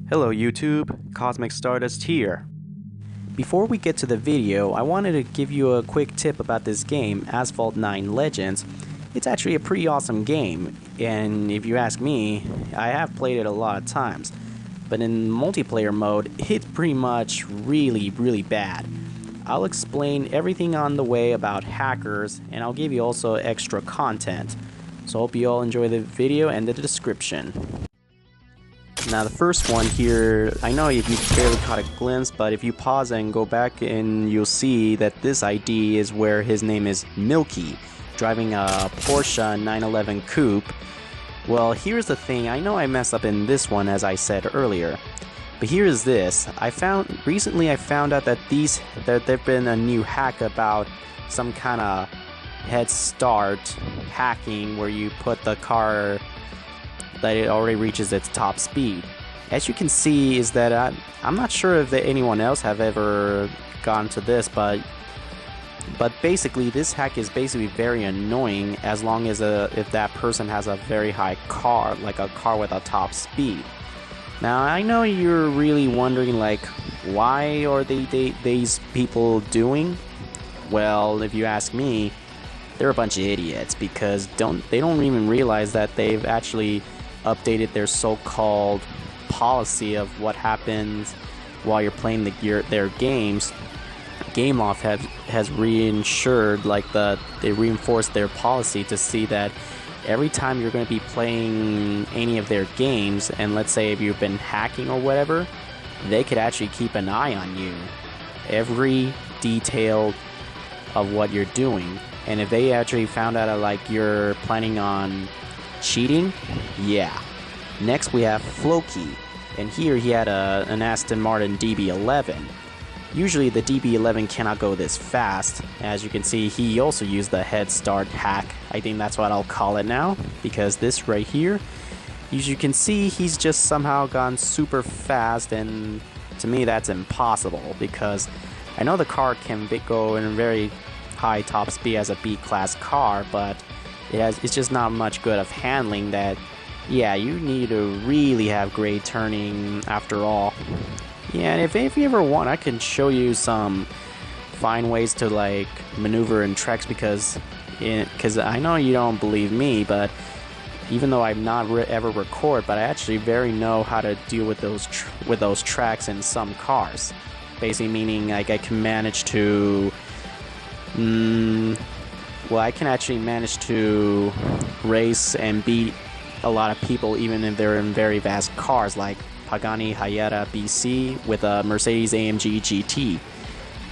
Hello YouTube, Cosmic Stardust here. Before we get to the video, I wanted to give you a quick tip about this game, Asphalt 9 Legends. It's actually a pretty awesome game, and if you ask me, I have played it a lot of times. But in multiplayer mode, it's pretty much really bad. I'll explain everything on the way about hackers, and I'll give you also extra content. So I hope you all enjoy the video and the description. Now the first one here, I know if you barely caught a glimpse, but if you pause and go back and you'll see that this ID is where his name is Milky, driving a Porsche 911 Coupe. Well, here's the thing, I know I messed up in this one as I said earlier, but here's this. Recently I found out that there've been a new hack about some kind of head start hacking where you put the car that it already reaches its top speed. As you can see is that I'm not sure if anyone else have ever gone to this, but basically this hack is basically very annoying as long as if that person has a very high car, like a car with a top speed. Now I know you're really wondering like, why are these people doing? Well, if you ask me, they're a bunch of idiots because they don't even realize that they've actually updated their so-called policy of what happens while you're playing their games. Gameloft has reinsured, they reinforced their policy to see that every time you're going to be playing any of their games, and let's say if you've been hacking or whatever, they could actually keep an eye on you, every detail of what you're doing. And if they actually found out like you're planning on cheating, yeah. Next we have Floki, and here he had an Aston Martin DB11. Usually the DB11 cannot go this fast. As you can see, he also used the head start hack. I think that's what I'll call it now, because this right here, as you can see, he's just somehow gone super fast, and to me that's impossible because I know the car can go in a very high top speed as a B-class car, but it's just not much good of handling that. Yeah, you need to really have great turning after all. Yeah, and if you ever want, I can show you some fine ways to like maneuver in tracks because I know you don't believe me, but even though I'm not ever record, but I actually very know how to deal with those tracks in some cars. Basically meaning like I can manage to I can actually manage to race and beat a lot of people even if they're in very fast cars like Pagani Hyetta BC with a Mercedes AMG GT.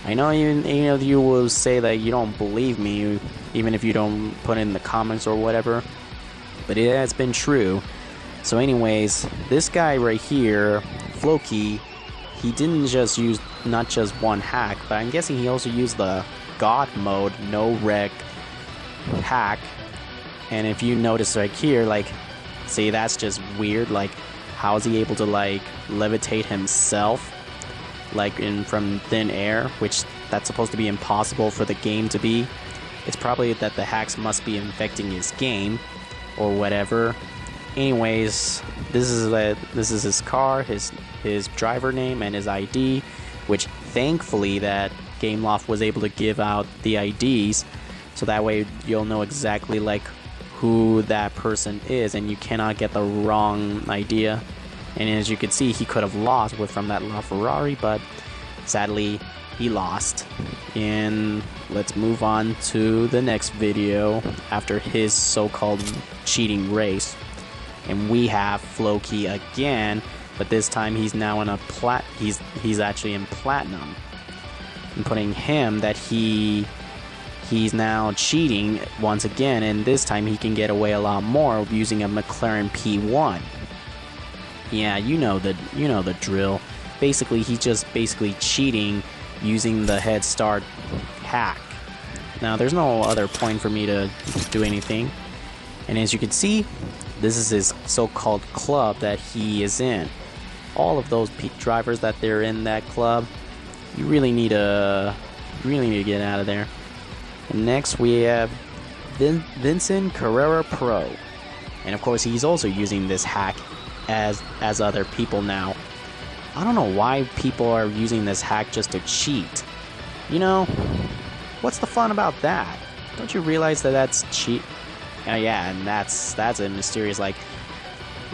I know any of you will say that you don't believe me even if you don't put in the comments or whatever, but it has been true. So anyways, this guy right here, Floki, he didn't just use not just one hack, but I'm guessing he also used the God mode no wreck hack. And if you notice right here, like, see, that's just weird. Like, how is he able to like levitate himself like from thin air, which that's supposed to be impossible for the game to be? It's probably that the hacks must be infecting his game or whatever. Anyways, this is his car, his driver name and his ID, which thankfully that Gameloft was able to give out the IDs, so that way you'll know exactly like who that person is and you cannot get the wrong idea. And as you can see, he could have lost from that LaFerrari, but sadly he lost. And let's move on to the next video after his so-called cheating race. And we have Floki again, but this time he's now in he's actually in platinum. And putting him that he's now cheating once again, and this time he can get away a lot more using a McLaren P1. Yeah, you know the drill. Basically, he's just cheating using the head start hack. Now, there's no other point for me to do anything. And as you can see, this is his so-called club that he is in. All of those drivers that they're in that club, you really need to get out of there. And next we have Vincent Carrera Pro, and of course he's also using this hack as other people now. I don't know why people are using this hack just to cheat. You know, what's the fun about that? Don't you realize that that's cheat? Yeah, and that's a mysterious, like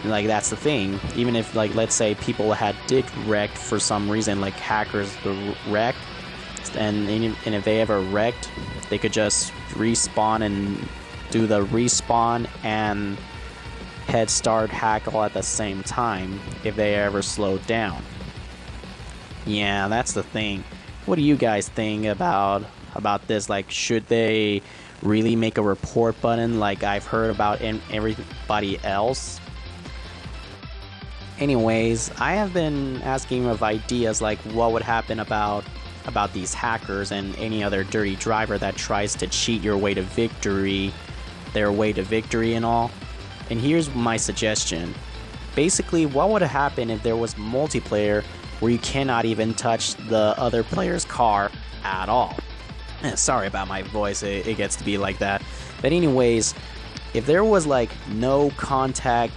that's the thing. Even if, like, let's say people did wrecked for some reason, like hackers wrecked, and if they ever wrecked, they could just respawn and do the respawn and head start hack all at the same time if they ever slowed down. Yeah, that's the thing. What do you guys think about this? Like, should they really make a report button like I've heard about in everybody else? Anyways, I have been asking of ideas like what would happen about these hackers and any other dirty driver that tries to cheat their way to victory and all. And here's my suggestion. Basically, what would happen if there was multiplayer where you cannot even touch the other player's car at all? Sorry about my voice, it gets to be like that. But anyways, if there was like no contact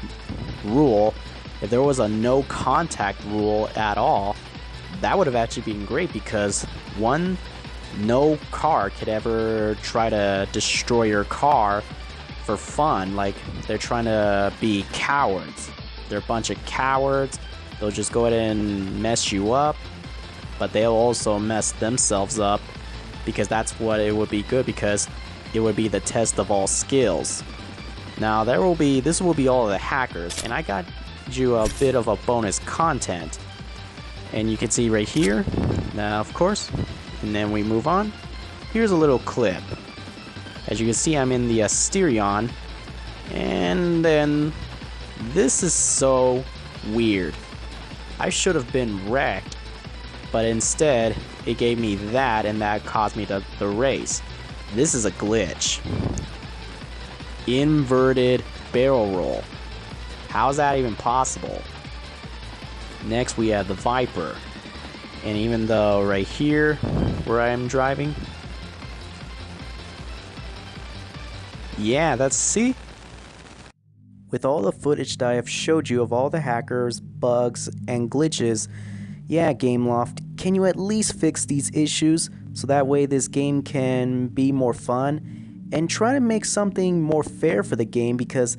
rule, if there was a no contact rule at all, that would have actually been great, because one, no car could ever try to destroy your car for fun. Like, they're trying to be cowards. They're a bunch of cowards. They'll just go ahead and mess you up, but they'll also mess themselves up, because that's what it would be good, because it would be the test of all skills. Now this will be all the hackers, and I got you a bit of a bonus content, and you can see right here. Now, of course, and then we move on. Here's a little clip. As you can see, I'm in the Asterion, and then this is so weird. I should have been wrecked, but instead it gave me that, and that caused me to the race. This is a glitch. Inverted barrel roll. How's that even possible? Next we have the Viper, and even though right here where I am driving, yeah, see? With all the footage that I have showed you of all the hackers, bugs, and glitches, yeah, Gameloft, can you at least fix these issues so that way this game can be more fun? And try to make something more fair for the game, because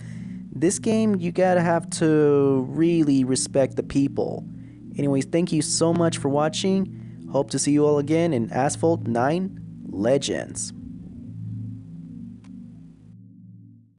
this game, you gotta have to really respect the people. Anyways, thank you so much for watching. Hope to see you all again in Asphalt 9 Legends.